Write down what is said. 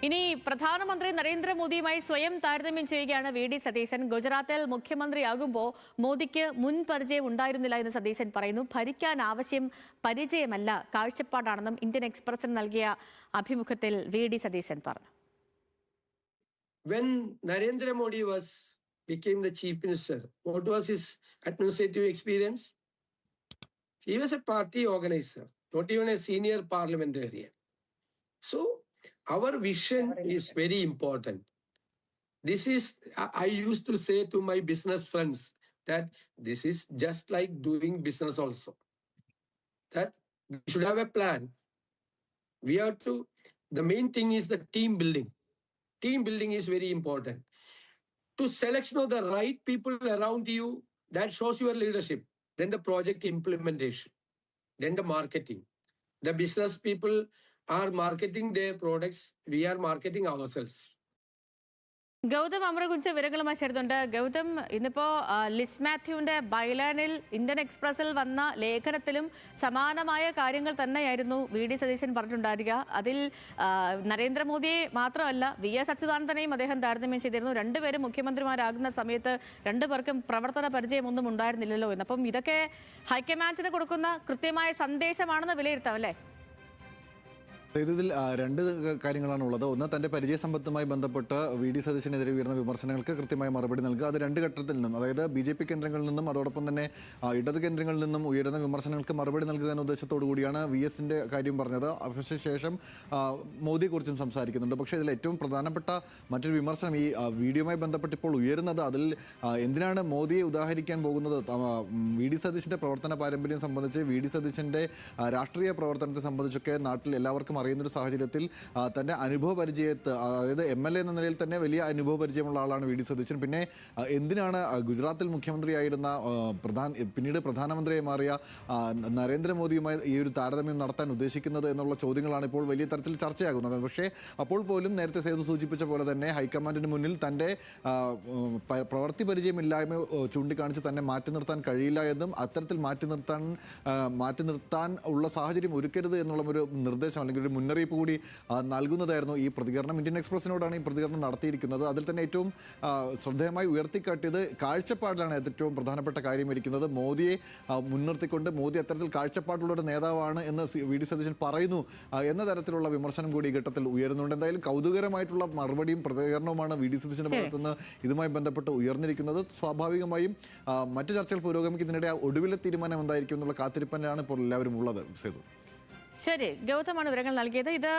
ഇനി പ്രധാനമന്ത്രി നരേന്ദ്രമോദിയുമായി സ്വയം താരതമ്യം ചെയ്യുകയാണ് വി.ഡി. സതീശൻ. ഗുജറാത്തിൽ മുഖ്യമന്ത്രിയാകുമ്പോൾ മോദിക്ക് മുൻ പരിചയം ഉണ്ടായിരുന്നില്ല എന്ന് സതീശൻ പറയുന്നു. ഭരിക്കാൻ ആവശ്യം പരിചയമല്ല, കാഴ്ചപ്പാടാണെന്നും ഇന്ത്യൻ എക്സ്പ്രസിന് നൽകിയ അഭിമുഖത്തിൽ വി.ഡി. സതീശൻ പറഞ്ഞു. When Narendra Modi became the chief minister, what was his administrative experience? He was a party organizer, not even a senior parliamentarian. So our vision is very important. This is, I used to say to my business friends that this is just like doing business also. That we should have a plan. We have to, the main thing is the team building. Team building is very important. To selection of the right people around you, that shows your leadership. Then the project implementation. Then the marketing. The business people are marketing their products. We are marketing ourselves. Gautam അമരകുഞ്ച വിവരങ്ങളുമായി ചേർന്നുണ്ട്. ഗൗതം, ഇന്നിപ്പോ Liz മാത്യുവിന്റെ ബൈലാനിൽ Indian എക്സ്പ്രസിൽ വന്ന ലേഖനത്തിലും സമാനമായ കാര്യങ്ങൾ തന്നെയായിരുന്നു VD. Satheesan പറഞ്ഞിട്ടുണ്ടായിരിക. അതിൽ നരേന്ദ്രമോദിയെ മാത്രമല്ല VS. അച്യുതാനന്ദനെയും അദ്ദേഹം താരതമ്യം ചെയ്തിരുന്നു. രണ്ടുപേരും മുഖ്യമന്ത്രിമാരാകുന്ന സമയത്ത് രണ്ടുപേർക്കും പ്രവർത്തന പരിചയമൊന്നും ഉണ്ടായിരുന്നില്ലല്ലോ എന്ന്. അപ്പം ഇതൊക്കെ ഹൈക്കമാൻഡിന് കൊടുക്കുന്ന കൃത്യമായ സന്ദേശമാണെന്ന് വിലയിരുത്താം അല്ലേ? ഇതിൽ രണ്ട് കാര്യങ്ങളാണുള്ളത്. ഒന്ന്, തൻ്റെ പരിചയസമ്പത്തുമായി ബന്ധപ്പെട്ട് വി.ഡി. സതീശനെതിരെ ഉയർന്ന വിമർശനങ്ങൾക്ക് കൃത്യമായ മറുപടി നൽകുക. അത് രണ്ട് ഘട്ടത്തിൽ നിന്നും, അതായത് ബി.ജെ.പി കേന്ദ്രങ്ങളിൽ നിന്നും അതോടൊപ്പം തന്നെ ഇടത് കേന്ദ്രങ്ങളിൽ നിന്നും ഉയരുന്ന വിമർശനങ്ങൾക്ക് മറുപടി നൽകുക എന്ന ഉദ്ദേശത്തോടു കൂടിയാണ് വി.എസിൻ്റെ കാര്യം പറഞ്ഞത്. ശേഷം മോദിയെക്കുറിച്ചും സംസാരിക്കുന്നുണ്ട്. പക്ഷേ ഇതിൽ ഏറ്റവും പ്രധാനപ്പെട്ട മറ്റൊരു വിമർശനം ഈ വീഡിയോയുമായി ബന്ധപ്പെട്ട് ഇപ്പോൾ ഉയരുന്നത്, അതിൽ എന്തിനാണ് മോദിയെ ഉദാഹരിക്കാൻ പോകുന്നത്? വി.ഡി. സതീശൻ്റെ പ്രവർത്തന പാരമ്പര്യം സംബന്ധിച്ച്, വി.ഡി. സതീശൻ്റെ രാഷ്ട്രീയ പ്രവർത്തനത്തെ സംബന്ധിച്ചൊക്കെ നാട്ടിൽ എല്ലാവർക്കും അറിയുന്നൊരു സാഹചര്യത്തിൽ തൻ്റെ അനുഭവ പരിചയത്ത്, അതായത് എം.എൽ.എ. എന്ന നിലയിൽ തന്നെ വലിയ അനുഭവ പരിചയമുള്ള ആളാണ് വി.ഡി. സതീശൻ. പിന്നെ എന്തിനാണ് ഗുജറാത്തിൽ മുഖ്യമന്ത്രിയായിരുന്ന പിന്നീട് പ്രധാനമന്ത്രിയായി മാറിയ നരേന്ദ്രമോദിയുമായി ഈ ഒരു താരതമ്യം നടത്താൻ ഉദ്ദേശിക്കുന്നത് എന്നുള്ള ചോദ്യങ്ങളാണ് ഇപ്പോൾ വലിയ തരത്തിൽ ചർച്ചയാകുന്നത്. പക്ഷേ അപ്പോൾ പോലും നേരത്തെ സേതു സൂചിപ്പിച്ച പോലെ തന്നെ ഹൈക്കമാൻഡിന് മുന്നിൽ തൻ്റെ പ്രവൃത്തി പരിചയമില്ലായ്മ ചൂണ്ടിക്കാണിച്ച് തന്നെ മാറ്റി നിർത്താൻ കഴിയില്ല എന്നും, അത്തരത്തിൽ മാറ്റി നിർത്താൻ ഉള്ള സാഹചര്യം ഒരുക്കരുത് എന്നുള്ള ഒരു നിർദ്ദേശം അല്ലെങ്കിൽ ഒരു മുന്നറിയിപ്പ് കൂടി നൽകുന്നതായിരുന്നു ഈ പ്രതികരണം. ഇന്ത്യൻ എക്സ്പ്രസിനോടാണ് ഈ പ്രതികരണം നടത്തിയിരിക്കുന്നത്. അതിൽ തന്നെ ഏറ്റവും ശ്രദ്ധേയമായി ഉയർത്തിക്കാട്ടിയത് കാഴ്ചപ്പാടിലാണ് ഏറ്റവും പ്രധാനപ്പെട്ട കാര്യമിരിക്കുന്നത്. മോദിയെ മുൻനിർത്തിക്കൊണ്ട് മോദി അത്തരത്തിൽ കാഴ്ചപ്പാടുള്ള ഒരു നേതാവാണ് എന്ന് വി.ഡി. സതീശൻ പറയുന്നു എന്ന തരത്തിലുള്ള വിമർശനം കൂടി ഈ ഘട്ടത്തിൽ ഉയരുന്നുണ്ട്. എന്തായാലും കൗതുകരമായിട്ടുള്ള മറുപടിയും പ്രതികരണവുമാണ് വി.ഡി. സതീശൻ്റെ ഭാഗത്തുനിന്ന് ഇതുമായി ബന്ധപ്പെട്ട് ഉയർന്നിരിക്കുന്നത്. സ്വാഭാവികമായും മറ്റു ചർച്ചകൾ പുരോഗമിക്കുന്നതിനിടെ ഒടുവിലെ തീരുമാനം എന്തായിരിക്കും എന്നുള്ള കാത്തിരിപ്പനാണ് ഇപ്പോൾ എല്ലാവരും ഉള്ളത്. ശരി, ഗൗതമാണ് വിവരങ്ങൾ നൽകിയത്. ഇത്